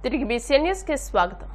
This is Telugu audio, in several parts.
తిరిగి బీసీఎన్ న్యూస్ కి స్వాగతం.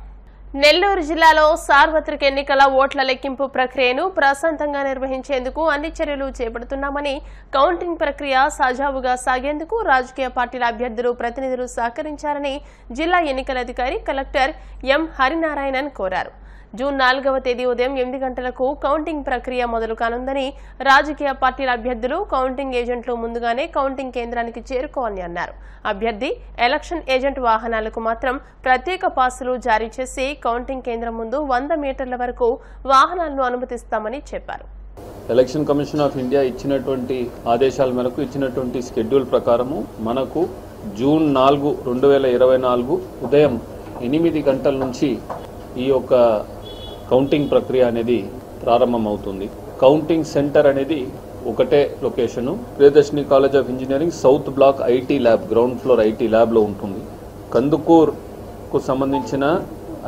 నెల్లూరు జిల్లాలో సార్వత్రిక ఎన్నికల ఓట్ల లెక్కింపు ప్రక్రియను ప్రశాంతంగా నిర్వహించేందుకు అన్ని చర్యలు చేపడుతున్నామని, కౌంటింగ్ ప్రక్రియ సజావుగా సాగేందుకు రాజకీయ పార్టీల అభ్యర్థులు ప్రతినిధులు సహకరించాలని జిల్లా ఎన్నికల అధికారి కలెక్టర్ ఎం హరినారాయణన్ కోరారు. జూన్ 4వ తేదీ ఉదయం 8 గంటలకు కౌంటింగ్ ప్రక్రియ మొదలు కానుందని, రాజకీయ పార్టీల అభ్యర్థులు, కౌంటింగ్ ఏజెంట్లు ముందుగానే కౌంటింగ్ కేంద్రానికి చేరుకోవాలని అన్నారు. అభ్యర్థి, ఎలక్షన్ ఏజెంట్ వాహనాలకు మాత్రం ప్రత్యేక పాసులు జారీ చేసి కౌంటింగ్ కేంద్రం ముందు 100 మీటర్ల వరకు వాహనాలను అనుమతిస్తామని చెప్పారు. ఎలక్షన్ కమిషన్ ఆఫ్ ఇండియా ఇచ్చినటువంటి ఆదేశాల మేరకు ఇచ్చినటువంటి షెడ్యూల్ ప్రకారము మనకు జూన్ 4, 2024 ఉదయం 8 గంటల నుంచి ఈ యొక్క కౌంటింగ్ ప్రక్రియ అనేది ప్రారంభమవుతుంది. కౌంటింగ్ సెంటర్ అనేది ఒకటే location, Priyadarshini college of engineering south block IT lab, ground floor IT ల్యాబ్లో ఉంటుంది. కందుకూర్కు సంబంధించిన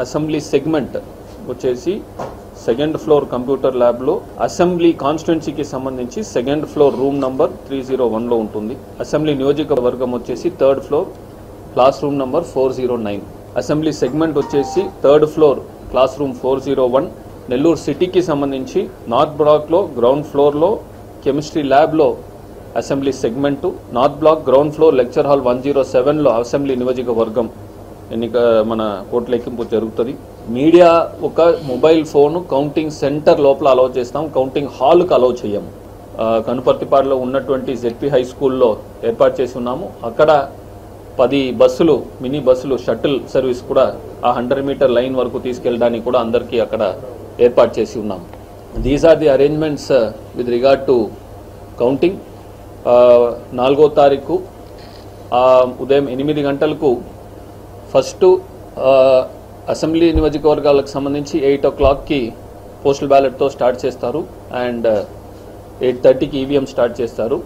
అసెంబ్లీ సెగ్మెంట్ వచ్చేసి 2nd ఫ్లోర్ కంప్యూటర్ ల్యాబ్లో, అసెంబ్లీ కాన్స్టిట్యున్సీకి సంబంధించి 2nd ఫ్లోర్ రూమ్ నంబర్ 301లో ఉంటుంది. అసెంబ్లీ నియోజకవర్గం వచ్చేసి 3rd floor class room number 409. Assembly segment వచ్చేసి 3rd floor class room 401. Nellore సిటీకి సంబంధించి నార్త్ బ్లాక్లో గ్రౌండ్ ఫ్లోర్లో కెమిస్ట్రీ ల్యాబ్లో assembly segment, north block ground floor lecture hall 107లో అసెంబ్లీ నియోజకవర్గం ఎన్నిక మన ఓట్ల లెక్కింపు జరుగుతుంది. మీడియా ఒక మొబైల్ ఫోన్ కౌంటింగ్ సెంటర్ లోపల అలౌ చేస్తాం, కౌంటింగ్ హాల్కు అలౌ చేయము. కనుపర్తిపాడులో ఉన్నటువంటి జెడ్పీ హై స్కూల్లో ఏర్పాటు చేసి ఉన్నాము. అక్కడ 10 బస్సులు, మినీ బస్సులు, షటిల్ సర్వీస్ కూడా ఆ 100 మీటర్ లైన్ వరకు తీసుకెళ్ళడానికి కూడా అందరికీ అక్కడ ఏర్పాటు చేసి ఉన్నాము. These are the arrangements with regard to counting. 4వ తారీఖు ఉదయం 8 గంటలకు ఫస్ట్ అసెంబ్లీ నియోజకవర్గాలకు సంబంధించి 8 o'clockకి పోస్టల్ బ్యాలెట్తో స్టార్ట్ చేస్తారు అండ్ 8:30కి ఈవీఎం స్టార్ట్ చేస్తారు.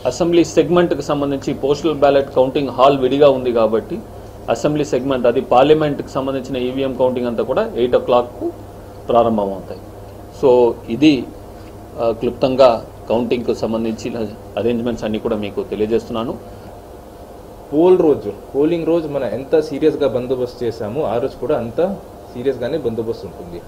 అసెంబ్లీ సెగ్మెంట్కి సంబంధించి పోస్టల్ బ్యాలెట్ కౌంటింగ్ హాల్ విడిగా ఉంది కాబట్టి అసెంబ్లీ సెగ్మెంట్, అది పార్లమెంట్కి సంబంధించిన ఈవీఎం కౌంటింగ్ అంతా కూడా 8 o'clockకు ప్రారంభమవుతాయి. సో ఇది క్లుప్తంగా కౌంటింగ్కు సంబంధించిన అరేంజ్మెంట్స్ అన్నీ కూడా మీకు తెలియజేస్తున్నాను. పోలింగ్ రోజు మనం ఎంత సీరియస్గా బందోబస్తు చేశామో ఆ రోజు కూడా అంత సీరియస్గానే బందోబస్తు ఉంటుంది.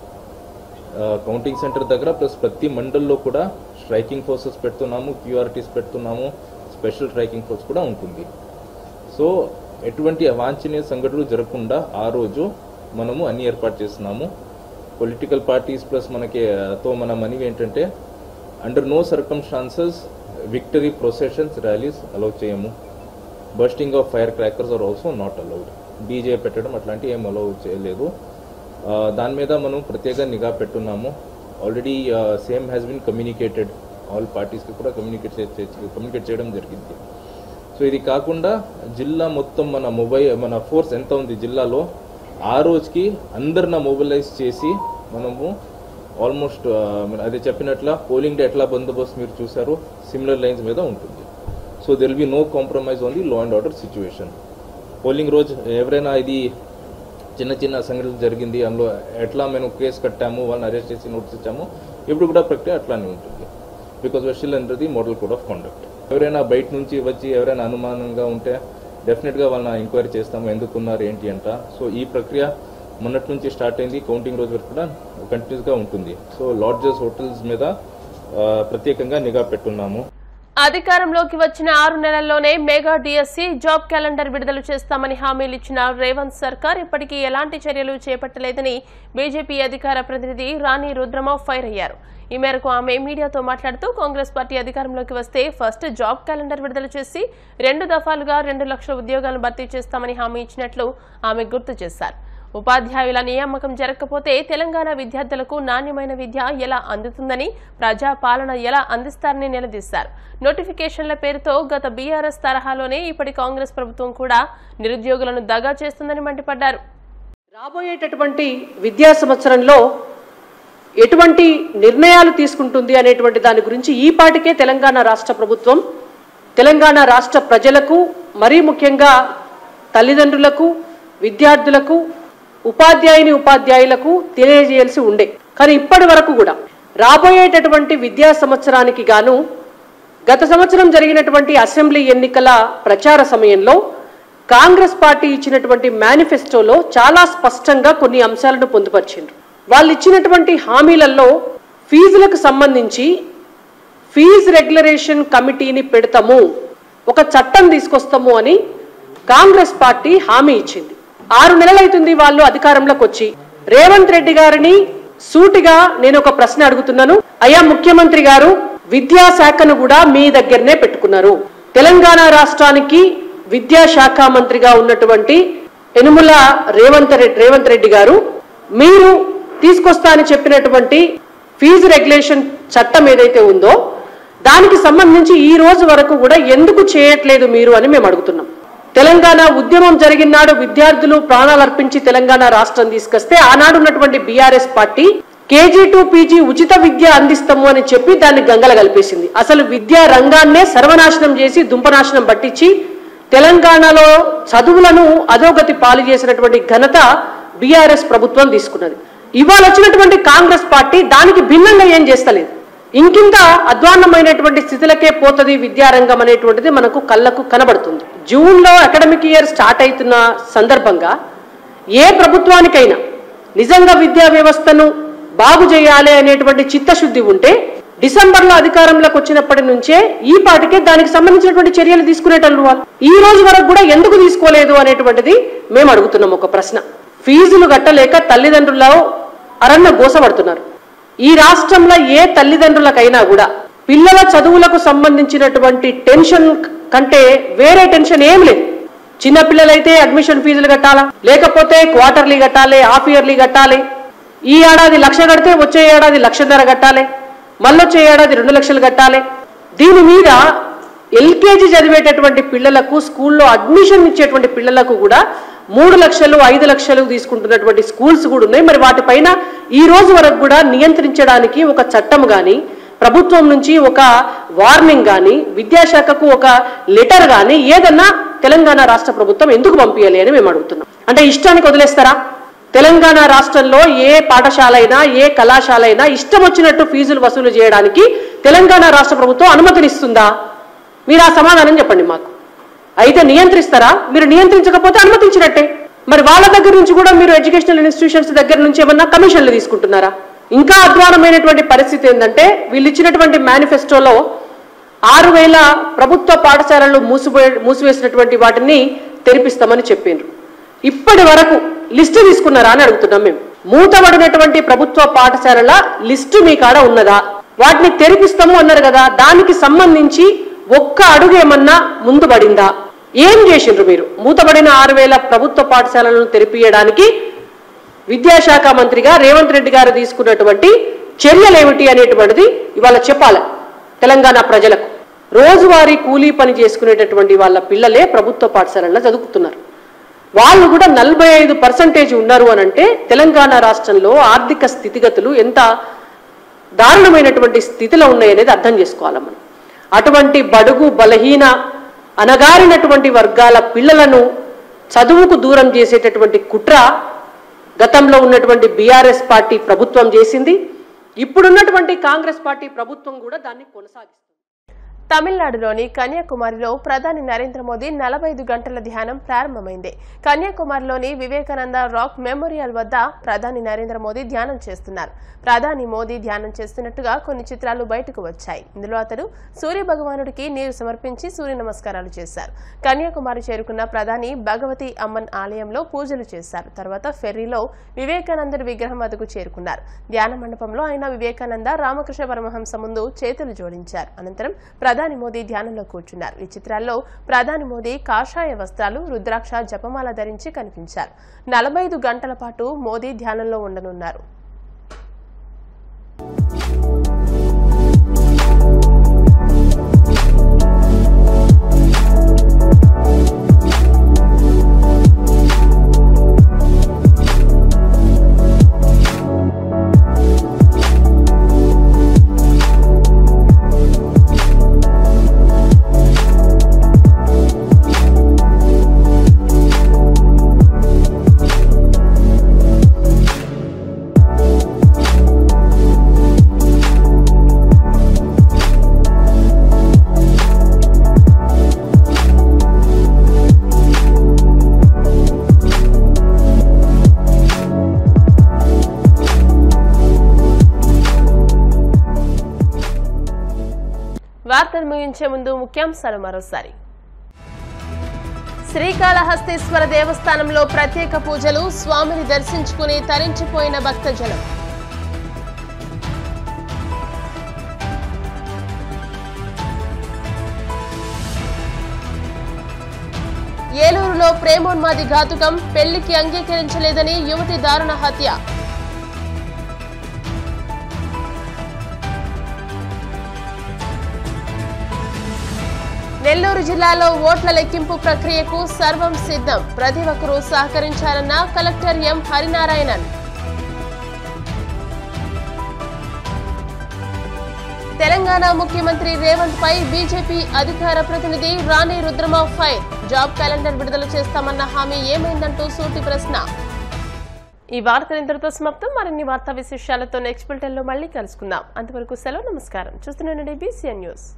కౌంటింగ్ సెంటర్ దగ్గర ప్లస్ ప్రతి మండల్లో కూడా స్ట్రైకింగ్ ఫోర్సెస్ పెడుతున్నాము, క్యూఆర్టీస్ పెడుతున్నాము, స్పెషల్ స్ట్రైకింగ్ ఫోర్స్ కూడా ఉంటుంది. సో ఎటువంటి అవాంఛనీయ సంఘటనలు జరగకుండా ఆ రోజు మనము అన్ని ఏర్పాటు చేస్తున్నాము. పొలిటికల్ పార్టీస్ ప్లస్ మన మనవి ఏంటంటే, under no circumstances victory processions, rallies allow చేయము. Bursting of fire crackers are also not allowed. DJ పెట్టడం అట్లాంటి ఏం అలౌ చేయలేదు. దాని మీద మనం ప్రత్యేక నిఘా పెట్టున్నాము. Already same has been communicated, all పార్టీస్కి కూడా కమ్యూనికేట్ చేయడం జరిగింది. సో ఇది కాకుండా జిల్లా మొత్తం మన ఫోర్స్ ఎంత ఉంది జిల్లాలో, ఆ రోజుకి అందరిని మొబిలైజ్ చేసి మనము ఆల్మోస్ట్ అదే చెప్పినట్ల పోలింగ్ డే ఎట్లా బందోబస్తు మీరు చూసారు, సిమిలర్ లైన్స్ మీద ఉంటుంది. So there will be no compromise on the law and order situation. Polling రోజు ఎవరైనా ఇది చిన్న సంఘటనలు జరిగింది, అందులో ఎట్లా మేము కేసు కట్టాము, వాళ్ళని అరెస్ట్ చేసి నోటీస్ ఇచ్చాము, ఇప్పుడు కూడా ప్రక్రియ అట్లానే ఉంటుంది. Because we're still under the model code of conduct. ఎవరైనా బయట నుంచి వచ్చి ఎవరైనా అనుమానంగా ఉంటే డెఫినెట్గా వాళ్ళని ఎంక్వైరీ చేస్తాము, ఎందుకున్నారు ఏంటి అంట. సో ఈ ప్రక్రియ మొన్నటి నుంచి స్టార్ట్ అయింది, కౌంటింగ్ రోజు వరకు కూడా కంటిన్యూస్గా ఉంటుంది. సో లాడ్జెస్, హోటల్స్ మీద ప్రత్యేకంగా నిఘా పెట్టున్నాము. అధికారంలోకి వచ్చిన 6 నెలల్లోనే మెగా డిఎస్సి జాబ్ క్యాలెండర్ విడుదల చేస్తామని హామీలు ఇచ్చిన రేవంత్ సర్కార్ ఇప్పటికీ ఎలాంటి చర్యలు చేపట్టలేదని బీజేపీ అధికార ప్రతినిధి రాణి రుద్రమ ఫైర్ అయ్యారు. ఈ మేరకు ఆమె మీడియాతో మాట్లాడుతూ, కాంగ్రెస్ పార్టీ అధికారంలోకి వస్తే ఫస్ట్ జాబ్ క్యాలెండర్ విడుదల చేసి 2 దఫాలుగా 2 లక్షల ఉద్యోగాలను భర్తీ చేస్తామని హామీ ఇచ్చినట్లు ఆమె గుర్తు చేశారు. ఉపాధ్యాయుల నియామకం జరగకపోతే తెలంగాణ విద్యార్థులకు నాణ్యమైన విద్య ఎలా అందుతుందని, ప్రజా పాలన ఎలా అందిస్తారని నిలదీశారు. నోటిఫికేషన్ల పేరుతో గత బీఆర్ఎస్ తరహాలోనే ఇప్పటి కాంగ్రెస్ ప్రభుత్వం కూడా నిరుద్యోగులను దగా చేస్తుందని మండిపడ్డారు. రాబోయేటటువంటి విద్యా సంవత్సరంలో ఎటువంటి నిర్ణయాలు తీసుకుంటుంది అనేటువంటి దాని గురించి ఈ పాటికే తెలంగాణ రాష్ట్ర ప్రభుత్వం తెలంగాణ రాష్ట్ర ప్రజలకు, మరీ ముఖ్యంగా తల్లిదండ్రులకు, విద్యార్థులకు, ఉపాధ్యాయులకు తెలియజేయాల్సి ఉండే. కానీ ఇప్పటి వరకు కూడా రాబోయేటటువంటి విద్యా సంవత్సరానికి గాను గత సంవత్సరం జరిగినటువంటి అసెంబ్లీ ఎన్నికల ప్రచార సమయంలో కాంగ్రెస్ పార్టీ ఇచ్చినటువంటి మేనిఫెస్టోలో చాలా స్పష్టంగా కొన్ని అంశాలను పొందుపరిచిండ్రు. వాళ్ళు ఇచ్చినటువంటి హామీలలో ఫీజులకు సంబంధించి ఫీజు రెగ్యులరేషన్ కమిటీని పెడతాము, ఒక చట్టం తీసుకొస్తాము అని కాంగ్రెస్ పార్టీ హామీ ఇచ్చింది. 6 నెలలైతుంది వాళ్ళు అధికారంలోకి వచ్చి. రేవంత్ రెడ్డి గారిని సూటిగా నేను ఒక ప్రశ్న అడుగుతున్నాను. అయ్యా ముఖ్యమంత్రి గారు, విద్యాశాఖను కూడా మీ దగ్గరనే పెట్టుకున్నారు. తెలంగాణ రాష్ట్రానికి విద్యాశాఖ మంత్రిగా ఉన్నటువంటి యనుమల రేవంత్ రెడ్డి గారు, మీరు తీసుకొస్తా అని చెప్పినటువంటి ఫీజు రెగ్యులేషన్ చట్టం ఏదైతే ఉందో దానికి సంబంధించి ఈ రోజు వరకు కూడా ఎందుకు చేయట్లేదు మీరు అని మేము అడుగుతున్నాం. తెలంగాణ ఉద్యమం జరిగినాడు విద్యార్థులు ప్రాణాలు అర్పించి తెలంగాణ రాష్ట్రం తీసుకొస్తే ఆనాడు ఉన్నటువంటి BRS party KG to PG ఉచిత విద్య అందిస్తాము అని చెప్పి దాన్ని గంగల కలిపేసింది. అసలు విద్యా రంగాన్నే సర్వనాశనం చేసి దుంపనాశనం పట్టించి తెలంగాణలో చదువులను అధోగతి పాలు చేసినటువంటి ఘనత బీఆర్ఎస్ ప్రభుత్వం తీసుకున్నది. ఇవాళ వచ్చినటువంటి కాంగ్రెస్ పార్టీ దానికి భిన్నంగా ఏం చేస్తలేదు. ఇంకింత అధ్వాన్నమైనటువంటి స్థితిలకే పోతుంది విద్యారంగం అనేటువంటిది మనకు కళ్ళకు కనబడుతుంది. జూన్లో అకాడమిక్ ఇయర్ స్టార్ట్ అవుతున్న సందర్భంగా ఏ ప్రభుత్వానికైనా నిజంగా విద్యా వ్యవస్థను బాగు చేయాలి అనేటువంటి చిత్తశుద్ధి ఉంటే డిసెంబర్లో అధికారంలోకి వచ్చినప్పటి నుంచే ఈ పాటికే దానికి సంబంధించినటువంటి చర్యలు తీసుకునేటట్లు వాళ్ళు ఈ రోజు వరకు కూడా ఎందుకు తీసుకోలేదు అనేటువంటిది మేము అడుగుతున్నాం. ఒక ప్రశ్న. ఫీజులు కట్టలేక తల్లిదండ్రులు అరన్న గోసపడుతున్నారు. ఈ రాష్ట్రంలో ఏ తల్లిదండ్రులకైనా కూడా పిల్లల చదువులకు సంబంధించినటువంటి టెన్షన్ కంటే వేరే టెన్షన్ ఏం లేదు. చిన్న పిల్లలైతే అడ్మిషన్ ఫీజులు కట్టాలా, లేకపోతే క్వార్టర్లీ కట్టాలి, హాఫ్ ఇయర్లీ కట్టాలి. ఈ ఏడాది 1,00,000 కడితే వచ్చే ఏడాది 1,50,000 కట్టాలి, మళ్ళొచ్చే ఏడాది 2 లక్షలు కట్టాలి. దీని మీద ఎల్కేజీ చదివేటటువంటి పిల్లలకు స్కూల్లో అడ్మిషన్ ఇచ్చేటువంటి పిల్లలకు కూడా 3 లక్షలు 5 లక్షలు తీసుకుంటున్నటువంటి స్కూల్స్ కూడా ఉన్నాయి. మరి వాటిపైన ఈ రోజు వరకు కూడా నియంత్రించడానికి ఒక చట్టం కానీ, ప్రభుత్వం నుంచి ఒక వార్నింగ్ కానీ, విద్యాశాఖకు ఒక లెటర్ కానీ ఏదన్నా తెలంగాణ రాష్ట్ర ప్రభుత్వం ఎందుకు పంపించాలి అని మేము అడుగుతున్నాం. అంటే ఇష్టానికి వదిలేస్తారా? తెలంగాణ రాష్ట్రంలో ఏ పాఠశాల అయినా ఏ కళాశాల అయినా ఇష్టం వచ్చినట్టు ఫీజులు వసూలు చేయడానికి తెలంగాణ రాష్ట్ర ప్రభుత్వం అనుమతినిస్తుందా? మీరు ఆ సమాధానం చెప్పండి మాకు. అయితే నియంత్రిస్తారా? మీరు నియంత్రించకపోతే అనుమతించినట్టే. మరి వాళ్ళ దగ్గర నుంచి కూడా మీరు ఎడ్యుకేషనల్ ఇన్స్టిట్యూషన్స్ దగ్గర నుంచి ఏమన్నా కమిషన్లు తీసుకుంటున్నారా? ఇంకా అధ్వానమైనటువంటి పరిస్థితి ఏంటంటే వీళ్ళు ఇచ్చినటువంటి మేనిఫెస్టోలో 6,000 ప్రభుత్వ పాఠశాలలు మూసివేసినటువంటి వాటిని తెరిపిస్తామని చెప్పిండ్రు. ఇప్పటి వరకు లిస్టు తీసుకున్నారా అని అడుగుతున్నాం మేము. మూతబడినటువంటి ప్రభుత్వ పాఠశాలల లిస్టు మీ కాడ ఉన్నదా? వాటిని తెరిపిస్తాము అన్నారు కదా, దానికి సంబంధించి ఒక్క అడుగు ఏమన్నా ముందు పడిందా? ఏం చేసిండ్రు మీరు? మూతబడిన 6,000 ప్రభుత్వ పాఠశాలలను తెరిపియడానికి విద్యాశాఖ మంత్రిగా రేవంత్ రెడ్డి గారు తీసుకున్నటువంటి చర్యలు ఏమిటి అనేటువంటిది ఇవాళ చెప్పాలి తెలంగాణ ప్రజలకు. రోజువారీ కూలీ పని చేసుకునేటటువంటి వాళ్ళ పిల్లలే ప్రభుత్వ పాఠశాలల్లో చదువుతున్నారు. వాళ్ళు కూడా 45% ఉన్నారు అని అంటే తెలంగాణ రాష్ట్రంలో ఆర్థిక స్థితిగతులు ఎంత దారుణమైనటువంటి స్థితిలో ఉన్నాయనేది అర్థం చేసుకోవాలి మనం. అటువంటి బడుగు బలహీన అనగారినటువంటి వర్గాల పిల్లలను చదువుకు దూరం చేసేటటువంటి కుట్ర గతంలో ఉన్నటువంటి బీఆర్ఎస్ పార్టీ ప్రభుత్వం చేసింది. ఇప్పుడున్నటువంటి కాంగ్రెస్ పార్టీ ప్రభుత్వం కూడా దాన్ని కొనసాగిస్తుంది. తమిళనాడులోని కన్యాకుమారిలో ప్రధాని నరేంద్ర మోదీ 45 గంటల ధ్యానం ప్రారంభమైంది. కన్యాకుమారిలోని వివేకానంద రాక్ మెమోరియల్ వద్ద ప్రధాని నరేంద్ర మోదీ ధ్యానం చేస్తున్నారు. ప్రధాని మోదీ ధ్యానం చేస్తున్నట్టుగా కొన్ని చిత్రాలు బయటకు వచ్చాయి. ఇందులో అతడు సూర్య భగవానుడికి నీరు సమర్పించి సూర్య నమస్కారాలు చేశారు. కన్యాకుమారి చేరుకున్న ప్రధాని భగవతి అమ్మన్ ఆలయంలో పూజలు చేశారు. తర్వాత ఫెర్రీలో వివేకానందుడి విగ్రహం వద్దకు చేరుకున్నారు. ధ్యాన మండపంలో ఆయన వివేకానంద రామకృష్ణ పరమహంస ముందు చేతులు జోడించారు. అనంతరం ప్రధాని మోదీ ధ్యానంలో కూర్చున్నారు. ఈ చిత్రాల్లో ప్రధాని మోదీ కాషాయ వస్త్రాలు, రుద్రాక్ష జపమాల ధరించి కనిపించారు. 45 గంటల పాటు మోదీ ధ్యానంలో ఉండనున్నారు. వార్తలు ముగించే ముందు ముఖ్యాంశాలు మరోసారి. శ్రీకాళహస్తీశ్వర దేవస్థానంలో ప్రత్యేక పూజలు, స్వామిని దర్శించుకుని తరించిపోయిన భక్తజనం. ఏలూరులో ప్రేమోన్మాది ఘాతుకం, పెళ్లికి అంగీకరించలేదని యువతి దారుణ హత్య. నెల్లూరు జిల్లాలో ఓట్ల లెక్కింపు ప్రక్రియకు సర్వం సిద్ధం, ప్రతి ఒక్కరూ సహకరించాలన్న కలెక్టర్ ఎం హరినారాయణన్. తెలంగాణ ముఖ్యమంత్రి రేవంత్ పై బీజేపీ అధికార ప్రతినిధి రాణి రుద్రమ ఫైర్, జాబ్ క్యాలెండర్ విడుదల చేస్తామన్న హామీ ఏమైందంటూ సూటి ప్రశ్న. ఈ వార్తలు ఇంతటితో సమాప్తం. మరిన్ని వార్తా విశేషాలతో నెక్స్ట్ బులెటిన్లో మళ్ళీ కలుసుకుందాం. అంతవరకు సెలవు, నమస్కారం. చూస్తూనే BCN న్యూస్.